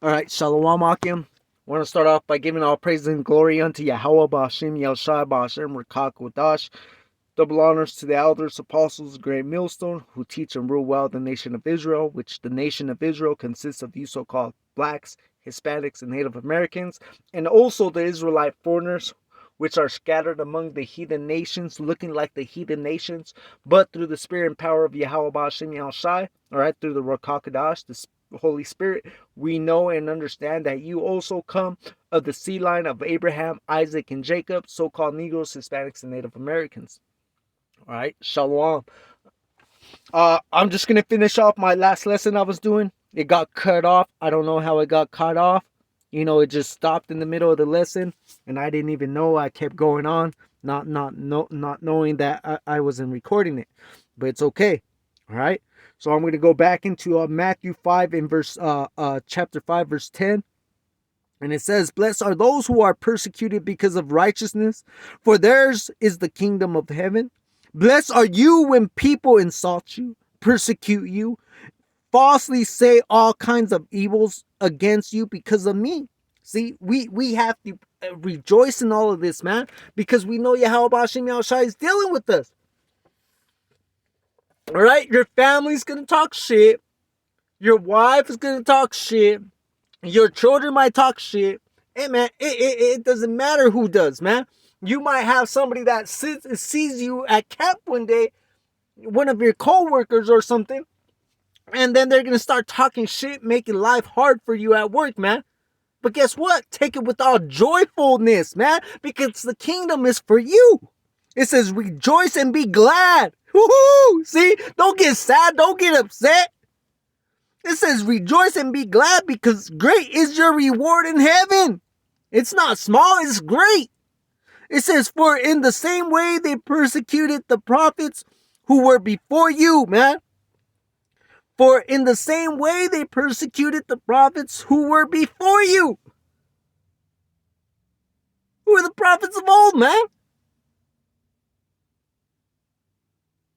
All right, Shalom Akim. I want to start off by giving all praise and glory unto Yahweh Ba'ashem Yahushai Ba'ashem Rakak Wadash. Double honors to the elders, apostles, the great millstone, who teach and rule well the nation of Israel, which the nation of Israel consists of you so-called blacks, Hispanics, and Native Americans, and also the Israelite foreigners, which are scattered among the heathen nations, looking like the heathen nations, but through the spirit and power of Yahweh Ba'ashem Yahushai, all right, through the Rakakadash, the Holy Spirit, we know and understand that you also come of the seed line of Abraham, Isaac, and Jacob, so-called Negroes, Hispanics, and Native Americans. All right, Shalom. I'm just going to finish off my last lesson I was doing. It got cut off. I don't know how it got cut off. It just stopped in the middle of the lesson, and I didn't even know. I kept going on, not knowing that I wasn't recording it. But it's okay. All right. So I'm going to go back into Matthew 5 in chapter 5, verse 10. And it says, "Blessed are those who are persecuted because of righteousness, for theirs is the kingdom of heaven. Blessed are you when people insult you, persecute you, falsely say all kinds of evils against you because of me." See, we have to rejoice in all of this, man, because we know Yahweh Ba'ashem Yahushai is dealing with us. All right, your family's going to talk shit. Your wife is going to talk shit. Your children might talk shit. Hey, man, it doesn't matter who does, man. You might have somebody that sees you at camp one day, one of your co-workers or something, and then they're going to start talking shit, making life hard for you at work, man. But guess what? Take it with all joyfulness, man, because the kingdom is for you. It says, rejoice and be glad. Woo-hoo! See? Don't get sad. Don't get upset. It says, rejoice and be glad because great is your reward in heaven. It's not small, it's great. It says, for in the same way they persecuted the prophets who were before you, man. For in the same way they persecuted the prophets who were before you. Who are the prophets of old, man?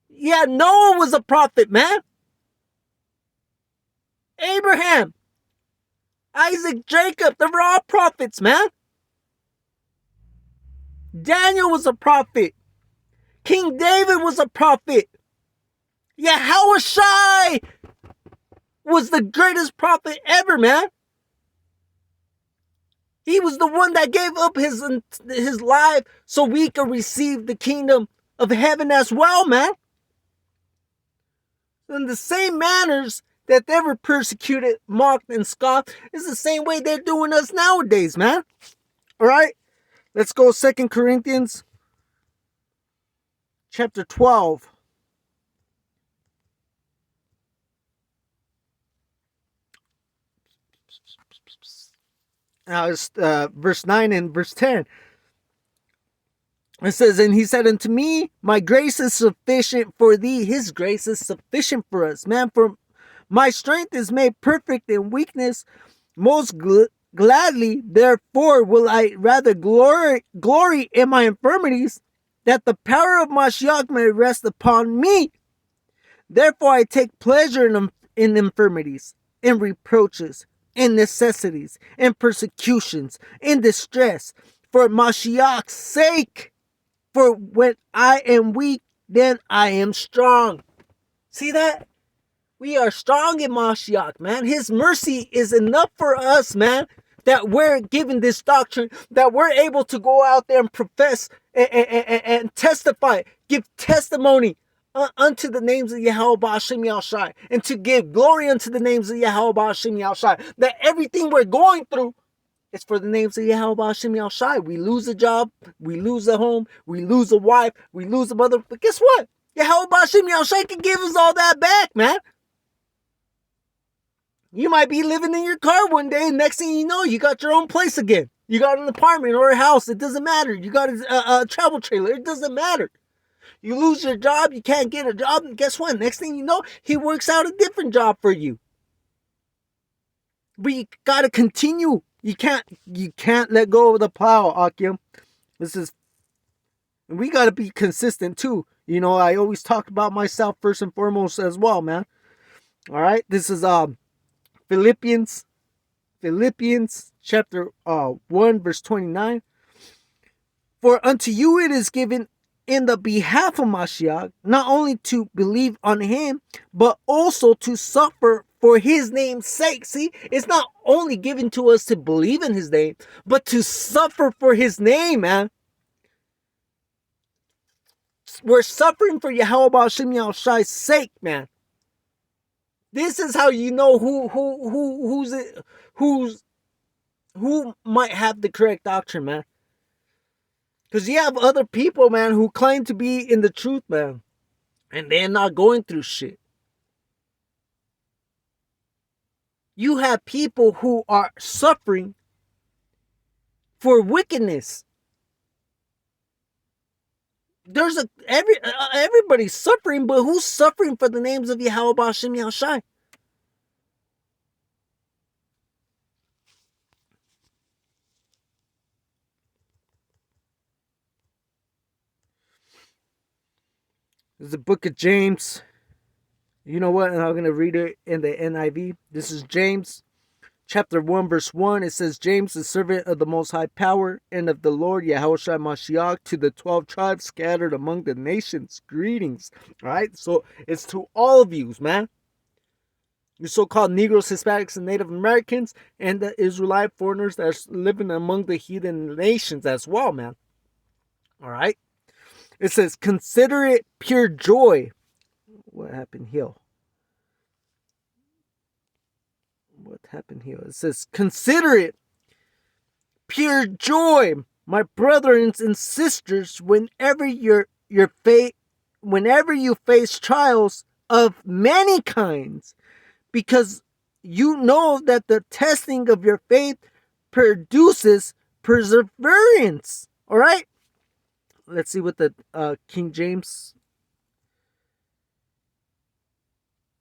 Yeah, Noah was a prophet, man. Abraham, Isaac, Jacob, they were all prophets, man. Daniel was a prophet. King David was a prophet. YAHAWASHI was the greatest prophet ever, man. He was the one that gave up his life so we could receive the kingdom of heaven as well, man. In the same manners that they were persecuted, mocked, and scoffed is the same way they're doing us nowadays, man. All right, let's go 2 Corinthians chapter 12. Verse 9 and verse 10. It says, and he said unto me, my grace is sufficient for thee. His grace is sufficient for us, man. For my strength is made perfect in weakness. Most gladly, therefore, will I rather glory in my infirmities, that the power of Mashiach may rest upon me. Therefore, I take pleasure in infirmities, in reproaches, in necessities, in persecutions, in distress, for Mashiach's sake. For when I am weak, then I am strong. See that? We are strong in Mashiach, man. His mercy is enough for us, man, that we're given this doctrine, that we're able to go out there and profess and testify, give testimony unto the names of Yahweh Ba'ashem Yahushai, and to give glory unto the names of Yahweh Ba'ashem Yahushai, that everything we're going through is for the names of Yahweh Ba'ashem Yahushai. We lose a job, we lose a home, we lose a wife, we lose a mother, but guess what? Yahweh Ba'ashem Yahushai can give us all that back, man. You might be living in your car one day, and next thing you know, you got your own place again. You got an apartment or a house. It doesn't matter. You got a travel trailer. It doesn't matter. You lose your job. You can't get a job. And guess what? Next thing you know, he works out a different job for you. But you got to continue. You can't let go of the plow, Akim. We got to be consistent too. I always talk about myself first and foremost as well, man. All right. This is Philippians Philippians chapter 1 verse 29. For unto you it is given in the behalf of Mashiach, not only to believe on him, but also to suffer for his name's sake. See, it's not only given to us to believe in his name, but to suffer for his name, man. We're suffering for YAHAWASHI Yahushai's sake, man. This is how you know who might have the correct doctrine, man. Because you have other people, man, who claim to be in the truth, man. And they're not going through shit. You have people who are suffering for wickedness. Everybody's suffering, but who's suffering for the names of YAHAWASHI Yahushai? This is the book of James. You know what? And I'm going to read it in the NIV. This is James chapter 1 verse 1. It says, James, the servant of the Most High Power and of the Lord Yahushua Mashiach, to the 12 tribes scattered among the nations. Greetings. All right? So it's to all of you, man. You so-called Negroes, Hispanics, and Native Americans, and the Israelite foreigners that are living among the heathen nations as well, man. All right? It says, consider it pure joy. What happened here? What happened here? It says, consider it pure joy, my brothers and sisters, whenever you face trials of many kinds, because you know that the testing of your faith produces perseverance. All right? Let's see what the King James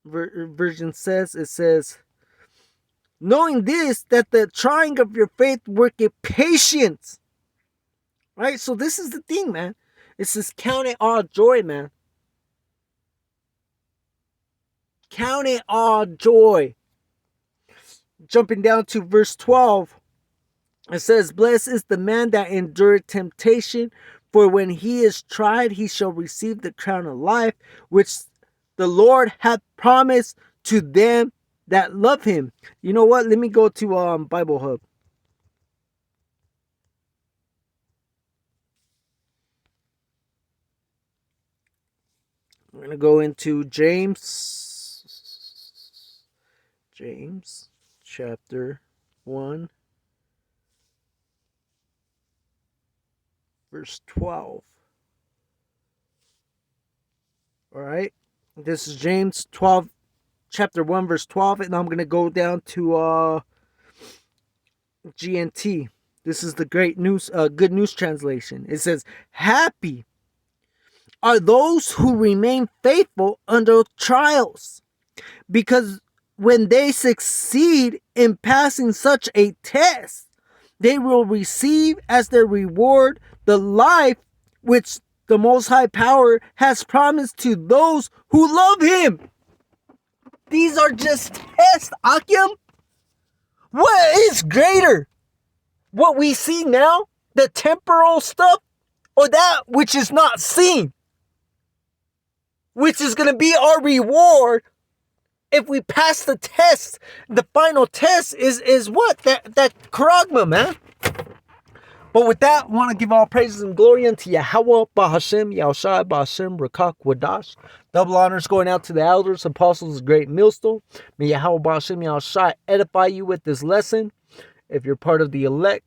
version says. It says, knowing this, that the trying of your faith worketh patience. Right? So this is the thing, man. It says, count it all joy, man. Count it all joy. Jumping down to verse 12. It says, blessed is the man that endureth temptation, for when he is tried, he shall receive the crown of life, which the Lord hath promised to them that love him. You know what? Let me go to Bible Hub. I'm going to go into James chapter 1 verse 12. All right. This is James 12 chapter 1 verse 12, and I'm going to go down to GNT. This is the great news good news translation. It says, happy are those who remain faithful under trials, because when they succeed in passing such a test, they will receive as their reward the life which the Most High Power has promised to those who love him. These are just tests, Akim. What is greater? What we see now, the temporal stuff, or that which is not seen? Which is going to be our reward if we pass the test. The final test is what? That karagma, man. But with that, I want to give all praises and glory unto Yahweh, Bahashem, Yahushai, Bahashem, Rakak, Wadash. Double honors going out to the elders, apostles, great millstone. May Yahweh, Bahashem, Yahushai edify you with this lesson. If you're part of the elect,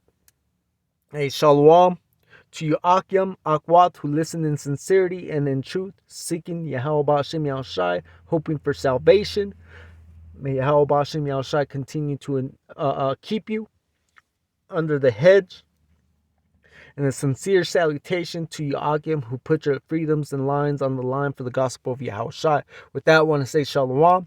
hey, shalom to you, Akyam, Akwat, who listen in sincerity and in truth, seeking Yahweh, Bahashem, Yahushai, hoping for salvation. May Yahweh, Bahashem, Yahushai continue to keep you under the hedge. And a sincere salutation to you, Akim, who put your freedoms and lines on the line for the gospel of Yahushua. With that, I want to say shalom.